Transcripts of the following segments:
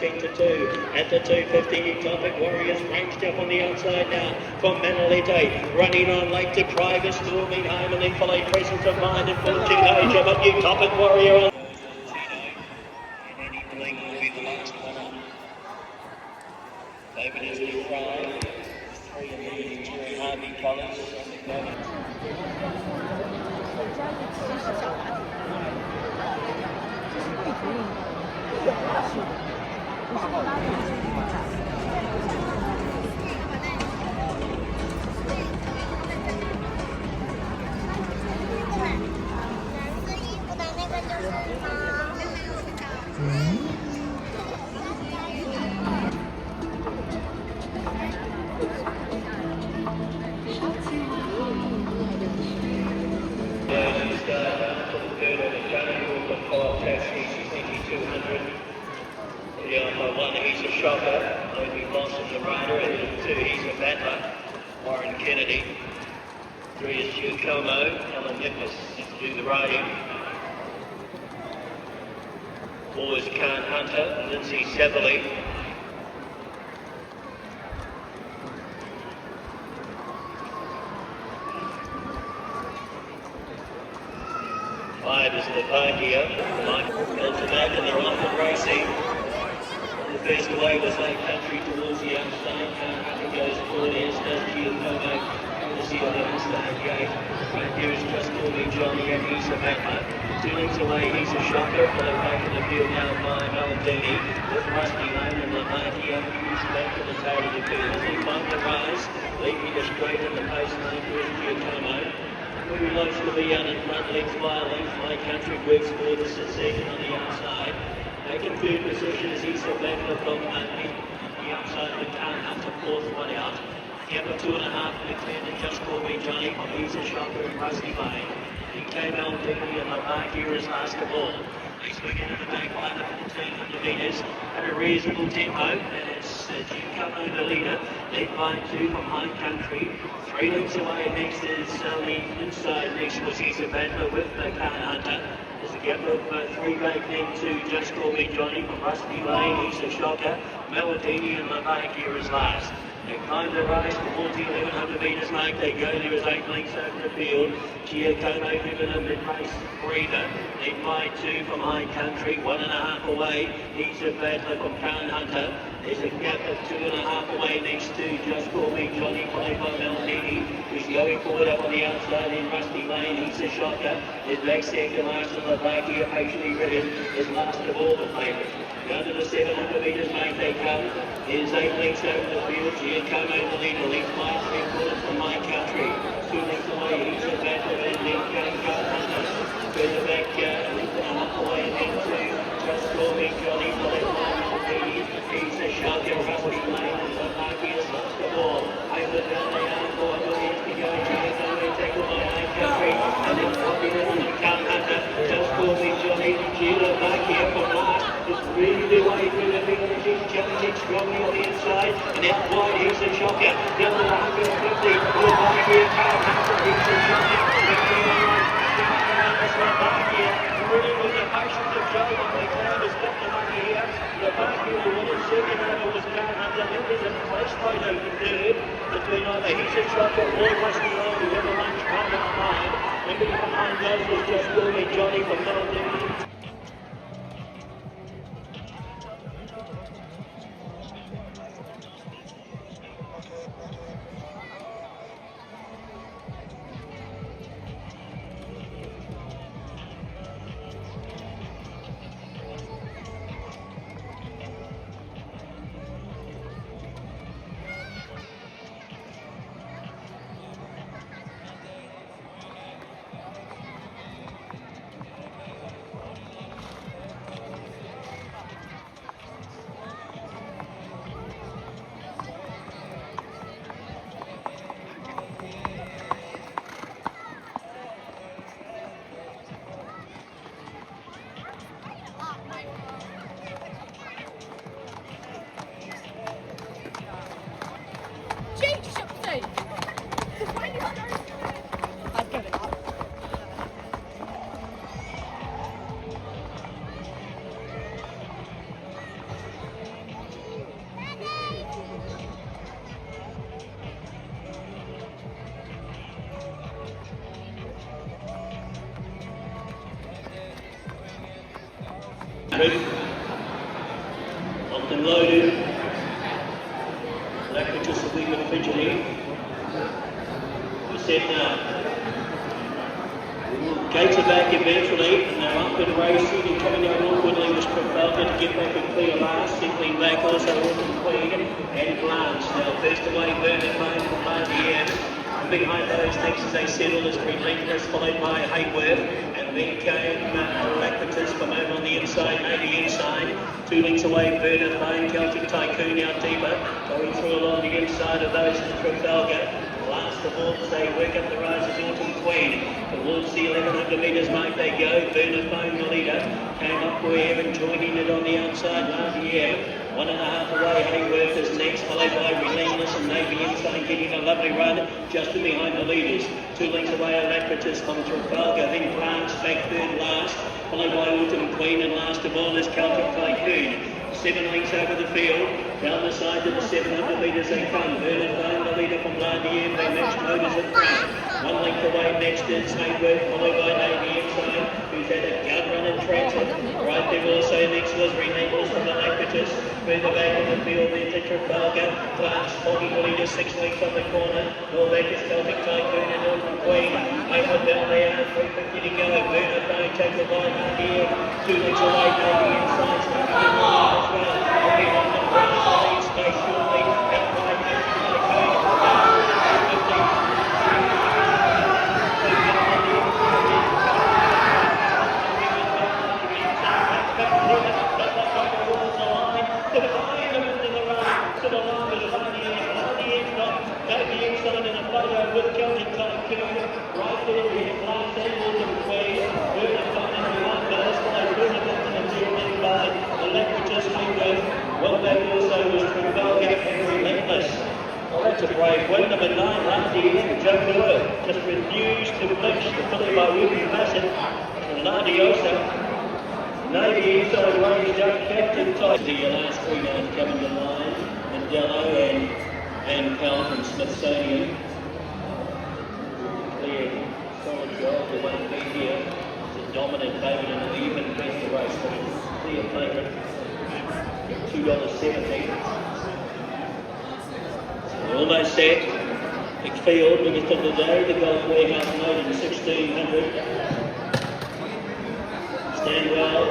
13 to 2. At the 250, Ectopic Warriors ranged up on the outside now from Manolete. Running on late to Driver, storming home, and then followed Presence of Mind and Fortune Asia, but Ectopic Warrior on. And any blink will be the last one up. David is to Fry. 3 and leading to Harvey Collins. One, he's a shocker. Only loss of the rider. And 2, he's a battler. Warren Kennedy. 3 is Hugh Como. Alan Nicholas to do the riding. 4 is Khan Hunter. Lindsay Severly. 5 is Levakia. Ultimate, and they're off and racing. The first away was Lake Country towards the outside. It goes forward, here's Giacomo. Courtesy on the outside gate. Right here is Just Call Me Johnny, and he's a battler. 2 lengths away, he's a shocker. Followed back in the field now by Maldini. With Rusty Lane and Levakia. He's back to the tail of the field. As they find the rise, leaving it straight in the pace lane towards Giacomo. Who likes to be out in front, legs by a length. Lake Country works for the second on the outside. Taking third position as he's a battler from the outside of the car, up to 4th one out. Here for 2.5 declared to Just Call Me Johnny. He's a shocker in Rusty Lane. He came out quickly and Levakia is last of all. He's moving into the back line of 1,400 metres at a reasonable tempo, and it's Giacomo the leader, led by 2 from High Country. 3 lengths away next is the inside next was he's a battler with the Khan Hunter. There's a gap of 3 back then to Just Call Me Johnny from Rusty Lane. He's a shocker. Maldini and Levakia is last. They climb the rise to 1,100 metres mark. They go there as 8 lengths over the field. Giacomo given a mid-race breather. Led by 2 from High Country, 1.5 away. He's a battler from Khan Hunter. There's a gap of 2.5 away next to Just Call Me Johnny, played by Maldini, who's going forward up on the outside in Rusty Lane. He's a shocker. His back second last to Levakia, patiently ridden, is last of all the favourites. Down to the 700 metres mark they come. Here's 8 lengths over the field. Giacomo the leader, leads by 3/4 from My Country. 2 lengths away, he's a battler, and then Khan Hunter. Further back, a length and a half away, and then to Just Call Me Johnny, followed by Maldini. He's a shocker, Rusty Lane, and Levakia's last of all. Over down they are, 4 minutes to go. Giacomo tackled by My Country, and then dropping it on the Khan Hunter. Just Call Me Johnny, Levakia from last. Just really the way through the field, and she's challenging strongly on the inside, and out wide he's a shocker. Down to the 150, Levakia, Khan Hunter, he's a shocker. Levakia, really with the patience of Joe, and the crowd has got the money here. Levakia will win it, second over was Khan Hunter, then there's a close photo in third, between either he's a shocker or Rusty Lane, whoever lunch come behind. And behind those was Just Call Me Johnny from Melbourne. Locked and loaded. That was just a wee bit fidgety. We're set now. Gates are back eventually, and they're up and racing and coming down awkwardly was Trafalgar to get back and clear last. Simply back also Auckland Queen and Glance. Now first away Bernard Payne from RDM. And behind those next as they settle is Relentless, followed by Hayworth. And then came Alacritus from over on the inside, maybe inside. 2 lengths away Bernard Payne, Celtic Tycoon out deeper. Going through along the inside of those is Trafalgar. Last of all, as they work up the rise is Autumn Queen. Towards the 1100 metres mark they go. Bernard Payne, the leader, came up where and joining it on the outside. RDM 1.5 away. Hayworth is next, followed by Relentless and Navy inside, getting a lovely run just behind the leaders. 2 lengths away Alacritus from Trafalgar, then Glance back third last, followed by Autumn Queen, and last of all is Celtic Tycoon. 7 lengths over the field, down the side to the 700 metres they come. Bernard Payne, the leader from RDM, they match motors at front. 1 length away next is Hayworth, followed by Navy inside, who's had a gut run and transit. Right there also next was Relentless from Alacritus. Further back in the field there to Trafalgar. Glance hogging the leader 6 lengths on the corner. All back is Celtic Tycoon and Auckland Queen. Over down they are, 350 to go. Bernard Payne takes the line up here. 2 lengths away, Navy inside, starting in the line as well. Okay, on the ground, so they stay shortly. Outright, Celtic Tycoon. With Celtic Tycoon, right there we have Glance and Autumn Queen, Bernard Payne and behind those, followed Bernard Payne and then by Alacritus, Hayworth. Well back also was Trafalgar and Relentless. Well, that's a brave win. Number 9, RDM, Joe Doyle, just refused to flinch, the filly by Ruby Bassett, and Ladiosa. Navy inside range, Captain Tycoon. The last 3 names coming to line, Mandello and Cal from Smithsonian. Solid goal, the one beat here. It's a dominant favourite in the even best of race. Clear favourite. $2.70. So almost set. Big field, biggest of the day. The Golf Warehouse noted 1600. Stand well.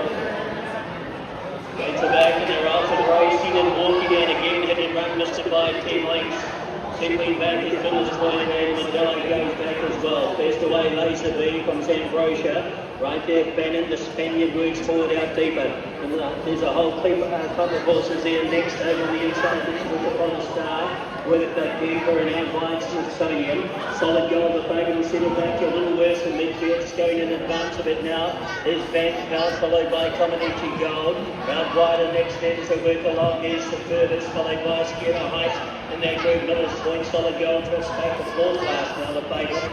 Gates are back and they're off and racing and walking out again. Hit and run, missed it by 10 lengths. Simply back is Phyllis Queen and Mandello goes back as well. First away Laser B from Ambrosia. Right there Bannon, the Spaniard works forward out deeper. And there's a whole couple of horses there next over on the inside. This was upon a star with the Beaver and out wide Smithsonian. Solid goal, the favourite and settle back a little worse than midfield. Just going in advance of it now. There's Van Pelt followed by Comaneci Gold. Out wider next then as they work along is the furthest, followed by Sierra Heights. In that group, Miller's Point, Solid Gold, twists back the fourth last now, the favourite.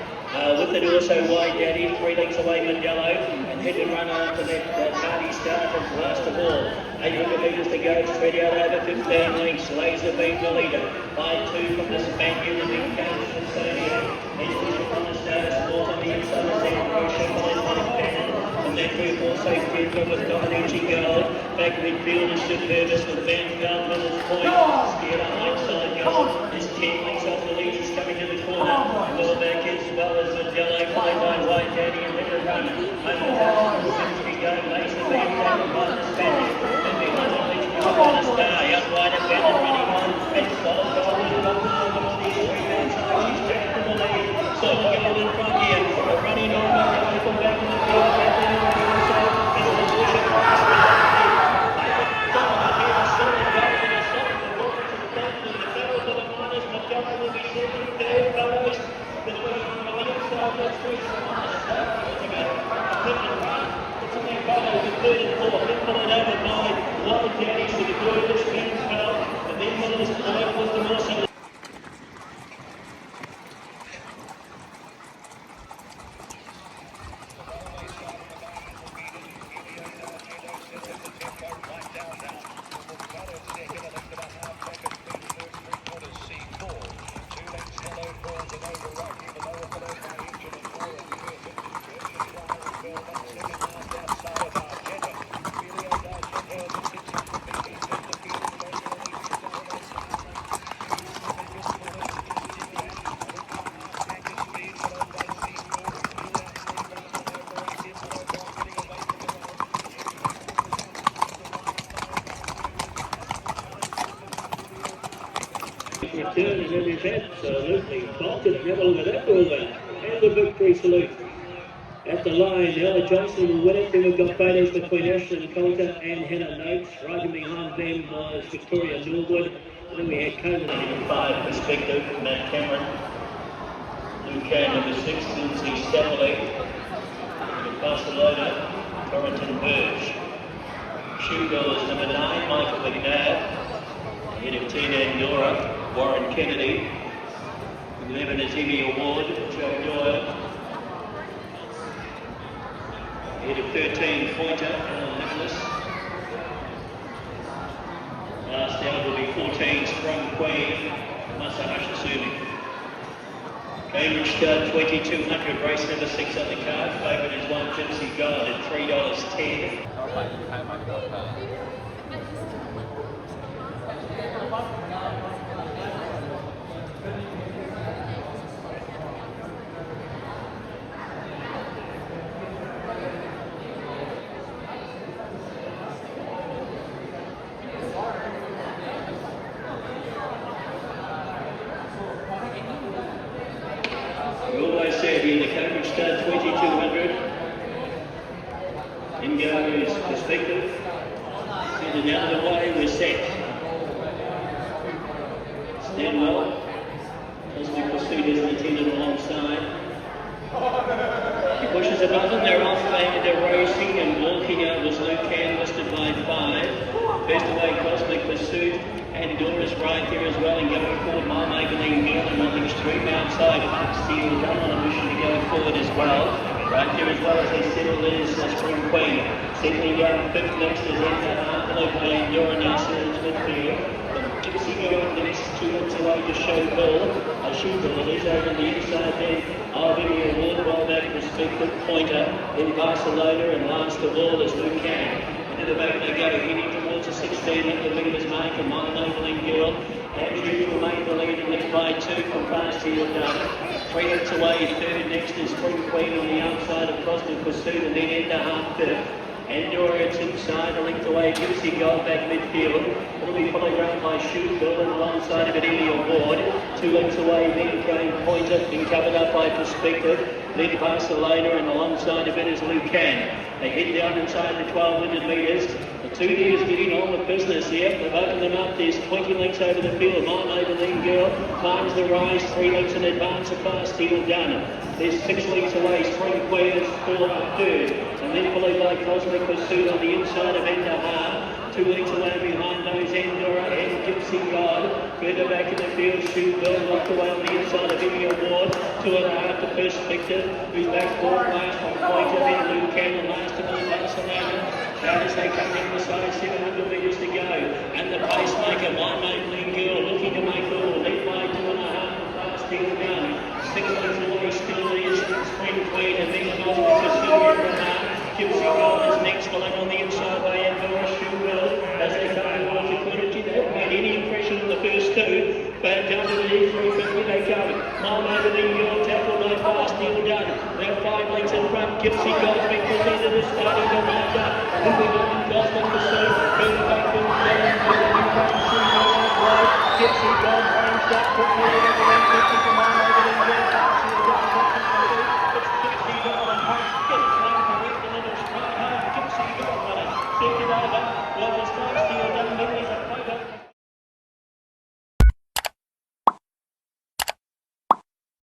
With it also Wide Daddy, 3 lengths away Mandello, and hit and run after that Hardy start from last of all. 800 metres to go, spread out over 15 lengths. Laser being the leader by 2 from the Spaniard, and then comes Smithsonian. He's pushing on the start, Sport on the inside, the second row, followed by Bannon. And that group also Denver with Comaneci Gold. Back midfield is Superbus with Van Pelt, Miller's Point. Sierra Heights, Solid Gold. There's 10 lengths off the lead, he's coming to the corner. Well back as well as Mandello, followed by White Daddy and River Run. Over the top, we go, Laser being taken by the Spaniard. And behind the lead, we've got a star. Out wide and Bannon running on. And Solid Gold is up on these 3 man sides. He's taken to the lead. Solid Gold in front here. Running on, Mandello from back in the field. return, and it is absolutely bolted. Have a look at that ball then. And the victory salute. At the line, Ella Johnson will win it. Then we've got photos between Ashlyn Coulter and Hannah Noakes. Right in behind them was Victoria Norwood. And then we had Coleman. 5 perspective, Matt Cameron. Lucan number 6, Lindsay Satterley. Barcelona, Torrington Burge. Shoebill is number 9, Michael McNabb. Head of Tina Andorra, Warren Kennedy. 11 is Emmy Award, Joe Doyle. Head of 13, Pointer, Alan Nicholas. Last out will be 14, Sprung Queen, Masahashi Sumi. Cambridge Stud 2200, race number 6 on the card. Favourite is one Gypsy Gold at $3.10. We always said here the Cambridge Stud 2200. In goes Perspective. And out of the way we're set. Stand well. Cosmic Pursuit is attended alongside. He pushes a button, they're off, they're racing, and walking out was Lucan, listed by 5. First away Cosmic Pursuit, and Dora's right here as well, and going forward, My Maybelline Girl and Nothing Stream outside. Steel Gun on a mission to go forward as well. Right here as well as they settle is Spring Queen. Settling down 5th next is Enter locally, and Dora now settles midfield. Gypsy going the next 2 minutes away to Show Bill. Shoebill is over the inside there. Already Award, well back Perspective, Pointer in Barcelona, and last of all is Lucan. Into the back they go, heading towards the 16 at the leader's mark, and My Maybelline Girl. Andrew will make the lead and lift by 2 from past here done. 3 minutes away, 3rd next is Spring Queen on the outside of Cosmic Pursuit, and then Enter half 5th. Andorra, it's inside, a length away, Gypsy Gold back midfield. It'll be followed round by Shoebill, and alongside of it, Emmy Award. 2 lengths away, then came Pointer, been covered up by Perspective. Then Barcelona, and alongside of it is Lucan. They head down inside the 1200 metres. The 2 years getting on with business here. They've opened them up. There's 20 lengths over the field. My Maybelline Girl climbs the rise, 3 lengths in advance of Fast Steel Gun. There's 6 lengths away. Spring Queen is full up 3rd. And then followed by Cosmic Pursuit on the inside of Enter half. 2 lengths away behind those Andorra and Gypsy God. Further back in the field, Shoebill locked away on the inside of Emmy Award. 2.5 to Perspective, who's back 4th last on Pointer, then Lucan, and last of all Barcelona. Now as they come down the side, 700 metres to go. And the pacemaker, My Maybelline Girl, looking to make all, led by 2.5 Fast Steel Gun. 6 lengths away still is Spring Queen, and then Cosmic Pursuit from Gypsy Gold is next, followed on the inside by Andorra Shoebill. As they come towards the quarter, they haven't made any impression in the first 2, but down to the 350 they go. My Maybelline Girl tackled by Fast Steel Gun. They're 5 lengths in front. Gypsy Gold's been presented as starting to wind up. Moving on, Cosmic Pursuit, moving back to the Gypsy Gold ranged up quickly over the 150 to My Maybelline Girl. It's Gypsy Gold and Hunt. Get it time to rip the little straight home. Gypsy Gold on it. Second over was Fast Steel Gun.